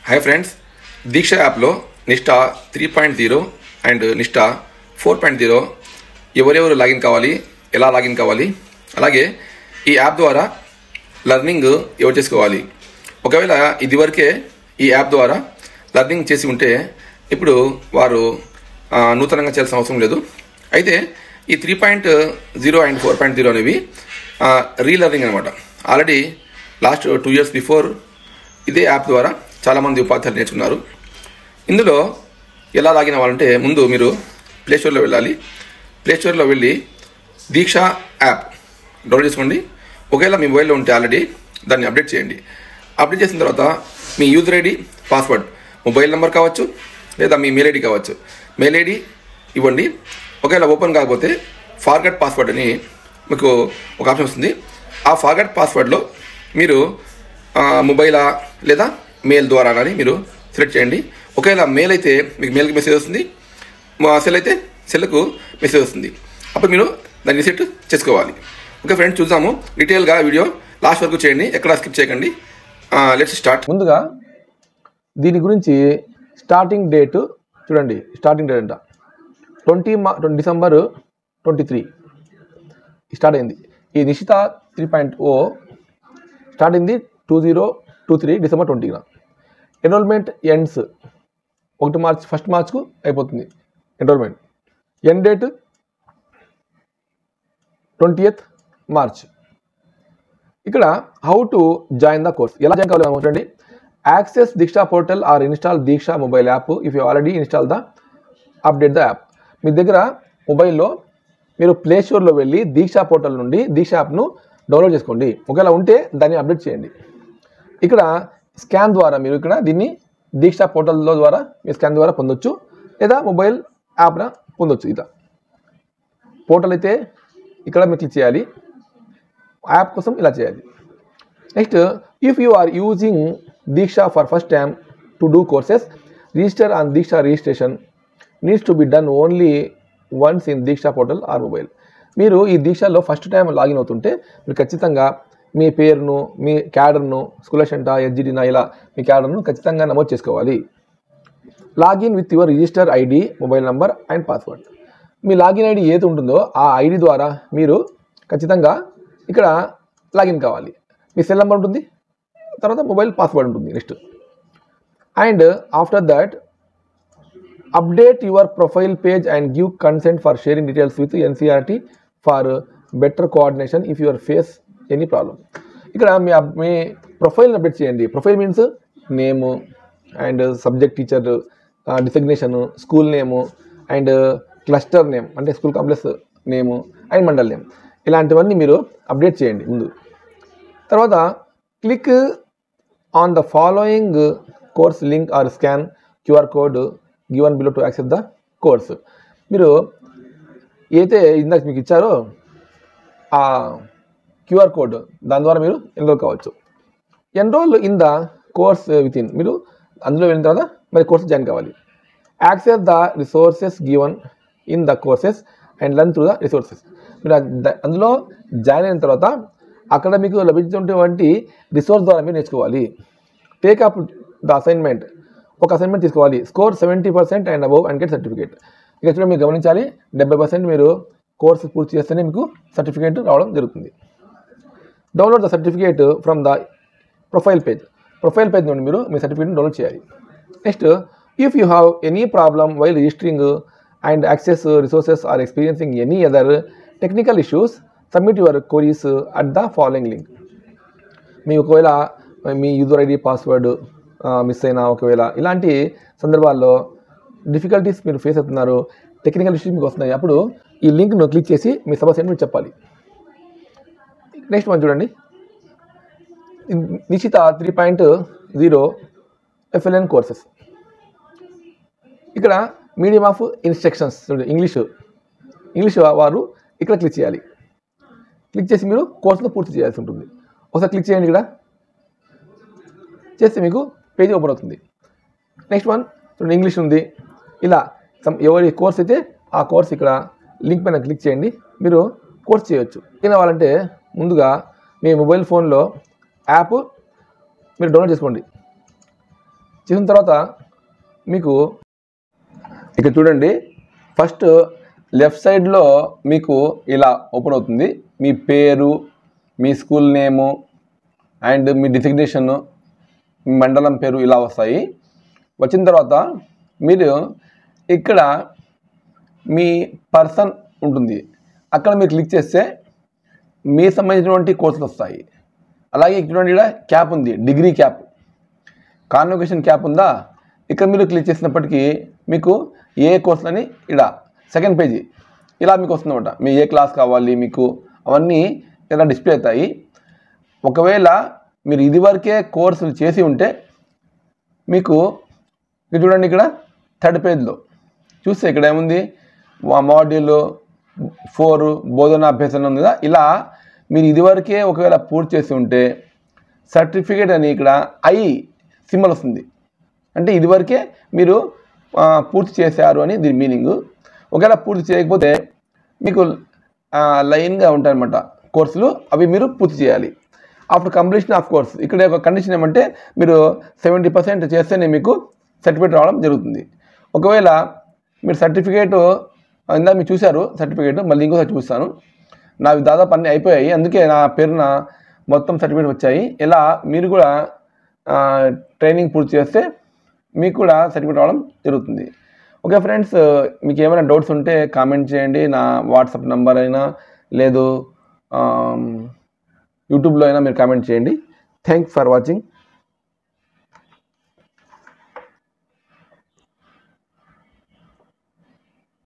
Hi friends, దీక్ష యాప్లో నిష్ఠా 3.0 and నిష్ఠా 4.0 ఎవరెవరు login కావాలి, ఎలా లాగిన్ కావాలి, అలాగే ఈ యాప్ ద్వారా లెర్నింగ్ ఎవరు చేసుకోవాలి. ఒకవేళ ఇదివరకే ఈ యాప్ ద్వారా లెర్నింగ్ చేసి ఉంటే ఇప్పుడు వారు నూతనంగా చేయాల్సిన అవసరం లేదు. అయితే ఈ 3.0 అండ్ 4.0 అనేవి రీలెర్నింగ్ అనమాట. ఆల్రెడీ లాస్ట్ 2 years బిఫోర్ ఇదే యాప్ ద్వారా చాలామంది ఉపాధ్యాయులు నేర్చుకున్నారు. ఇందులో ఎలా లాగిన్ అవ్వాలంటే ముందు మీరు ప్లేస్టోర్లో వెళ్ళాలి. ప్లేస్టోర్లో వెళ్ళి దీక్ష యాప్ డౌన్లోడ్ చేసుకోండి. ఒకవేళ మీ మొబైల్లో ఉంటే ఆల్రెడీ దాన్ని అప్డేట్ చేయండి. అప్డేట్ చేసిన తర్వాత మీ user ID, password, mobile number కావచ్చు లేదా మీ మెయిల్ ఐడి కావచ్చు, మెయిల్ ఐడి ఇవ్వండి. ఒకవేళ ఓపెన్ కాకపోతే ఫార్గట్ పాస్వర్డ్ అని మీకు ఒక ఆప్షన్ వస్తుంది. ఆ ఫార్గట్ పాస్వర్డ్లో మీరు మొబైలా లేదా మెయిల్ ద్వారా కానీ మీరు సెలెక్ట్ చేయండి. ఒకవేళ మెయిల్ అయితే మీకు మెయిల్కి మెసేజ్ వస్తుంది, సెల్ అయితే సెల్కు మెసేజ్ వస్తుంది. అప్పుడు మీరు దాన్ని రీసెట్ చేసుకోవాలి. ఓకే ఫ్రెండ్స్, చూద్దాము డీటెయిల్గా వీడియో లాస్ట్ వరకు చేయండి, ఎక్కడ స్కిప్ చేయకండి. Let's start. ముందుగా దీని గురించి స్టార్టింగ్ డేట్ చూడండి. స్టార్టింగ్ డేట్ అంట 20 December 23 స్టార్ట్ అయింది. ఈ నిషితా 3.0 స్టార్ట్ అయింది 2023 December 20న. ఎన్రోల్మెంట్ ఎండ్స్ 1 March అయిపోతుంది enrolment. End date 20th March. ఇక్కడ how to join the course, ఎలా జాయిన్ కావాలి చూడండి. Access Diksha portal or install Diksha mobile app if you already install the update the app. మీ దగ్గర మొబైల్లో మీరు ప్లే స్టోర్లో వెళ్ళి దీక్షా పోర్టల్ నుండి దీక్షా యాప్ను డౌన్లోడ్ చేసుకోండి. ఒకవేళ ఉంటే దాన్ని అప్డేట్ చేయండి. ఇక్కడ స్కాన్ ద్వారా మీరు ఇక్కడ దీన్ని దీక్షా పోర్టల్లో ద్వారా మీ స్కాన్ ద్వారా పొందొచ్చు, లేదా మొబైల్ యాప్న పొందొచ్చు. ఇట్లా పోర్టల్ అయితే ఇక్కడ మీరు క్లిక్ చేయాలి, యాప్ కోసం ఇలా చేయాలి. Next, if you are using Diksha for first time to do courses, register on Diksha registration needs to be done only once in Diksha portal or mobile. మీరు ఈ దీక్షలో ఫస్ట్ టైం లాగిన్ అవుతుంటే మీరు ఖచ్చితంగా మీ పేరును, మీ క్యాడర్ను, స్కాలర్షిప్ ఎస్జిడినా ఇలా మీ క్యాడర్ను ఖచ్చితంగా నమోదు చేసుకోవాలి. Login with your register ID, mobile number and password. Me login ID ఏది ఉంటుందో ఆ ఐడి ద్వారా మీరు ఖచ్చితంగా ఇక్కడ లాగిన్ కావాలి. మీ సెల్ నెంబర్ ఉంటుంది, తర్వాత మొబైల్ పాస్వర్డ్ ఉంటుంది. Next, and after that update your profile page and give consent for sharing details with NCERT for better coordination if you face any problem. ఇక్కడ మీ ప్రొఫైల్ని అప్డేట్ చేయండి. Profile means name and subject teacher designation, school name and cluster name అంటే school complex name and mandal name, ఇలాంటివన్నీ మీరు update చేయండి ముందు. తర్వాత click on the following course link or scan QR code given below to access the course. మీరు ఏదైతే ఇందాక మీకు ఇచ్చారో ఆ క్యూఆర్ కోడ్, దాని ద్వారా మీరు ఎన్రోల్ కావచ్చు. Enrol in the course with in, మీరు అందులో వెళ్ళిన తర్వాత మరి కోర్స్ జాయిన్ కావాలి. Access the resources given in the courses and learn through the resources. మీరు అందులో జాయిన్ అయిన తర్వాత అక్కడ మీకు లభించినటువంటి రిసోర్స్ ద్వారా మీరు నేర్చుకోవాలి. టేక్ అప్ ద అసైన్మెంట్, ఒక అసైన్మెంట్ తీసుకోవాలి. Score 70% and above and get certificate. ఇక చూడండి, మీరు గమనించాలి 70% మీరు కోర్సు పూర్తి చేస్తేనే మీకు సర్టిఫికేట్ రావడం జరుగుతుంది. Download the certificate from the profile page. Profile page నుండి మీరు మీ సర్టిఫికేట్ని డౌన్లోడ్ చేయాలి. Next, if you have any problem while registering and access resources or experiencing any other technical issues submit your queries at the following link. మీ ఒకవేళ మీ user ID, password miss అయినా, ఒకవేళ ఇలాంటి సందర్భాల్లో డిఫికల్టీస్ మీరు ఫేస్ అవుతున్నారు, టెక్నికల్ ఇష్యూస్ మీకు వస్తున్నాయి, అప్పుడు ఈ లింక్ను క్లిక్ చేసి మీ సమస్యను మీరు చెప్పాలి. నెక్స్ట్ వన్ చూడండి, నిషితా 3.0 FLN కోర్సెస్. ఇక్కడ మీడియం ఆఫ్ ఇన్స్ట్రక్షన్స్ చూడండి, ఇంగ్లీష్ వారు ఇక్కడ క్లిక్ చేయాలి. క్లిక్ చేసి మీరు కోర్సును పూర్తి చేయాల్సి ఉంటుంది. ఒకసారి క్లిక్ చేయండి. ఇక్కడ చేస్తే మీకు పేజీ ఓపెన్ అవుతుంది. నెక్స్ట్ వన్ చూడండి, ఇంగ్లీష్ ఉంది. ఇలా ఎవరి కోర్స్ అయితే ఆ కోర్స్ ఇక్కడ లింక్ పైన క్లిక్ చేయండి, మీరు కోర్స్ చేయొచ్చు. ఏం కావాలంటే ముందుగా మీ మొబైల్ ఫోన్లో యాప్ మీరు డౌన్లోడ్ చేసుకోండి. చేసిన తర్వాత మీకు ఇక్కడ చూడండి, ఫస్ట్ లెఫ్ట్ సైడ్లో మీకు ఇలా ఓపెన్ అవుతుంది. మీ పేరు, మీ స్కూల్ నేము అండ్ మీ డిసిగ్నేషను, మీ మండలం పేరు ఇలా వస్తాయి. వచ్చిన తర్వాత మీరు ఇక్కడ మీ పర్సన్ ఉంటుంది, అక్కడ మీరు క్లిక్ చేస్తే మీకు సంబంధించినటువంటి కోర్సులు వస్తాయి. అలాగే ఇక్కడ క్యాప్ ఉంది, డిగ్రీ క్యాప్, కాన్వొకేషన్ క్యాప్ ఉందా, ఇక్కడ మీరు క్లిక్ చేసినప్పటికీ మీకు ఏ కోర్సులని ఇలా సెకండ్ పేజీ ఇలా మీకు వస్తుందన్నమాట. మీ ఏ క్లాస్ కావాలి మీకు అవన్నీ ఇలా డిస్ప్లే అవుతాయి. ఒకవేళ మీరు ఇదివరకే కోర్సులు చేసి ఉంటే మీకు ఇది చూడండి, ఇక్కడ థర్డ్ పేజ్లో చూస్తే ఇక్కడ ఏముంది, మాడ్యూల్ 4 బోధనా అభ్యసన ఉంది కదా. ఇలా మీరు ఇదివరకే ఒకవేళ పూర్తి చేసి ఉంటే సర్టిఫికేట్ అని ఇక్కడ ఐ సింబల్ వస్తుంది, అంటే ఇదివరకే మీరు పూర్తి చేశారు అని దీని మీనింగ్. ఒకవేళ పూర్తి చేయకపోతే మీకు లైన్గా ఉంటాయన్నమాట కోర్సులు, అవి మీరు పూర్తి చేయాలి. ఆఫ్టర్ కంప్లీషన్ ఆఫ్ కోర్స్ ఇక్కడ ఒక కండిషన్ ఏమంటే మీరు 70% చేస్తేనే మీకు సర్టిఫికేట్ రావడం జరుగుతుంది. ఒకవేళ మీరు సర్టిఫికేట్ ఇందాక మీరు చూశారు సర్టిఫికేట్, మళ్ళీ ఇంకోసారి చూస్తాను. నావి దాదాపు అన్నీ అయిపోయాయి, అందుకే నా పేరున మొత్తం సర్టిఫికేట్ వచ్చాయి. ఇలా మీరు కూడా ట్రైనింగ్ పూర్తి చేస్తే మీకు కూడా సర్టిఫికేట్ రావడం జరుగుతుంది. ఓకే ఫ్రెండ్స్, మీకు ఏమైనా డౌట్స్ ఉంటే కామెంట్ చేయండి. నా వాట్సాప్ నెంబర్ అయినా లేదు యూట్యూబ్లో అయినా మీరు కామెంట్ చేయండి. Thanks for watching.